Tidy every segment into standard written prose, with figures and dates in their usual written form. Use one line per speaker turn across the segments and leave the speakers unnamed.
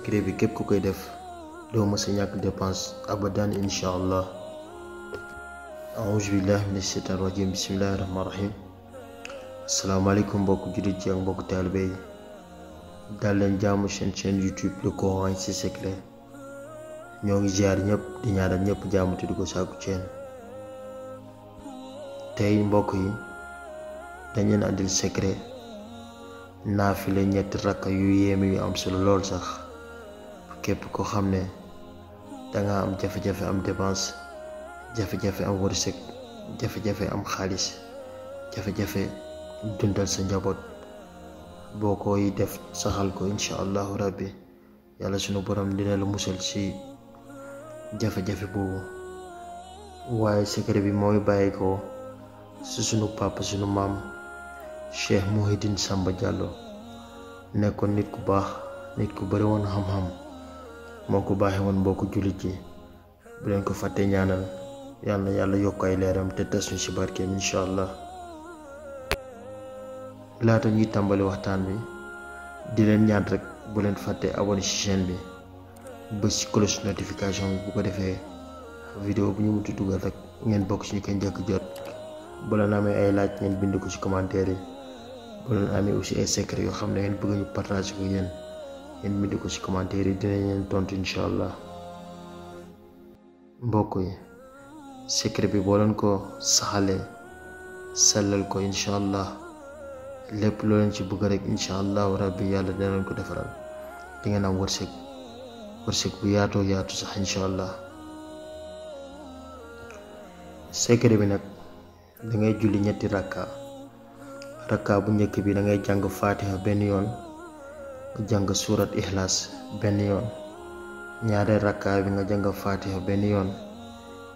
secret bi képp ku koy def doo mës a ñàkk dépense abadan incha allah. auzu billahi mina shaytaan rajim bismillahi rahmaani rahim. asalaamaaleykum mbokk jullit yi ak mbokk taalibe yi. daal leen jaamu seen chaîne YouTube Le Coran ci secret. ñoo ngi ziar ñëpp di ñaanal ñëpp jaamu te di ko sàkku ceen. tey mbokk yi dañ leen andil secret naafile ñetti rakka yu yéeme yu am solo lool sax képp ko xam ne danga am jafe-jafe am dépense, jafe-jafe am wërsëg, jafe-jafe am xaalis, jafe-jafe dundal sa njaboot. boo koy def saxal ko incha allahu rabbi yàlla sunu borom dina la musal ci jafe-jafe boobu. waaye secret bi mooy bàyyi ko ci sunu papa sunu maam Cheikh Mouhidine Samba Diallo nekkoon nit ku baax, nit ku bari woon xam-xam, moo ko baaxee woon mbokku jullit yi. bu leen ko fàtte ñaanal yàlla na yàlla yokk ay leeram te tas ñu ci barkeem incha allah. laata ñuy tàmbali waxtaan bi di leen ñaan rek bu leen fàtte abonné ci chaîne bi bës ci cloche notification bi bu ko defee vidéo bu ñu muti dugal rek ngeen bokk ci ñu koy njëkk jot. bu leen amee ay laaj ngeen bind ko ci commentaire yi. bu leen amee aussi ay secret yoo xam ne ngeen bëgg ñu partager ko yéen ngeen bind ko ci commentaire yi dinañ leen tontu incha allah. mbokk yi secret bi boo leen ko saxalee sellal ko incha allah lépp loo leen ci bëgg rek incha allahu rabbi yàlla dina leen ko defaral. di ngeen am wërsëg bu yaatoo yaatu sax incha allah. secret bi nag da ngay julli ñetti rakka bu njëkk bi da ngay jàng fatiha benn yoon, nga jàng surat ixlaas benn yoon. ñaareel rakka bi nga jàng fatiha benn yoon,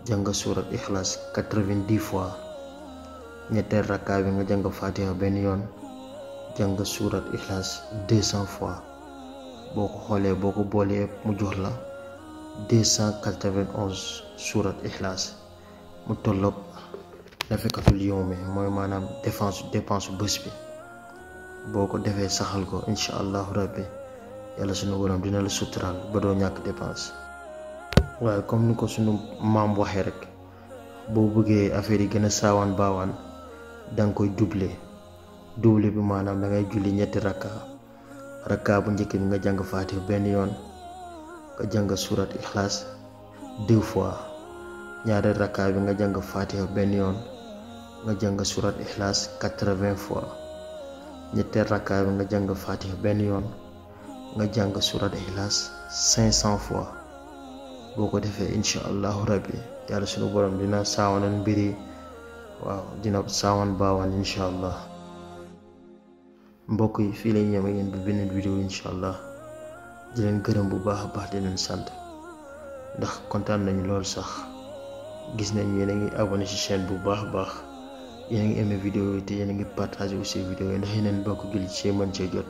jàng surat ixlaas 90 fois. ñetteel rakka bi nga jàng fatiha benn yoon, jàng surat ixlaas 200 fois. boo ko xoolee boo ko boolee mu jox la 291 surat ixlaas mu tolloog nafekatul yawmi mooy maanaam dépense bés bi. boo ko defee saxal ko incha allahu rabbi yàlla sunu borom dina la suturaal ba doo ñàkk dépense. waaye comme ni ko sunu maam waxee rek boo bëggee affaire yi gën a saawaan baawaan danga koy double bi maanaam da ngay julli ñetti rakka bu njëkk bi nga jàng faatiha benn yoon, nga jàng surat ixlaas 2 fois. ñaareel rakka bi nga jàng faatiha benn yoon, nga jàng surat ixlaas 80 fois. ñetteel rakka bi nga jàng fatiha benn yoon, nga jàng surat ixlaas 500 fois. boo ko defee incha allahu rabbi yàlla sunu borom dina saawanal mbiri, waaw dina saawan baawaan incha allah. mbokk yi fii lañ yem ak yéen bi beneen vidéo incha allah. di leen gërëm bu baax a baax di leen sant ndax kontaan nañu lool sax. gis nañ yéen a ngi abonné ci chaîne bu baax a baax, yéen a ngi aimé vidéo yi te yéen a ngi partagé aussi vidéo yi ndax yeneen bokk jullit ci mën cee jot.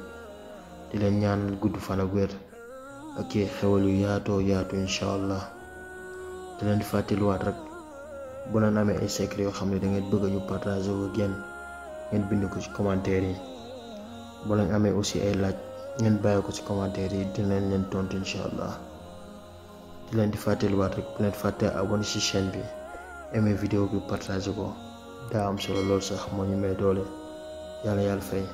di leen ñaan gudd fan ak wér ak xewal yu yaatoo yaatu incha allah. di leen di fàttaliwaat rek bu leen amee ay secret yoo xam ne da ngeen bëgg ñu partagé ko ngeen bind ko ci commentaire yi. bu leen amee aussi ay laaj ngeen bàyyi ko ci commentaire yi dinañ leen tontu incha allah. di leen di fàttaliwaat rek bu leen fàtte abonné ci chaîne bi, aimé vidéo bi, partagé ko daa am solo lool sax moo ñu may doole. yàlla fay.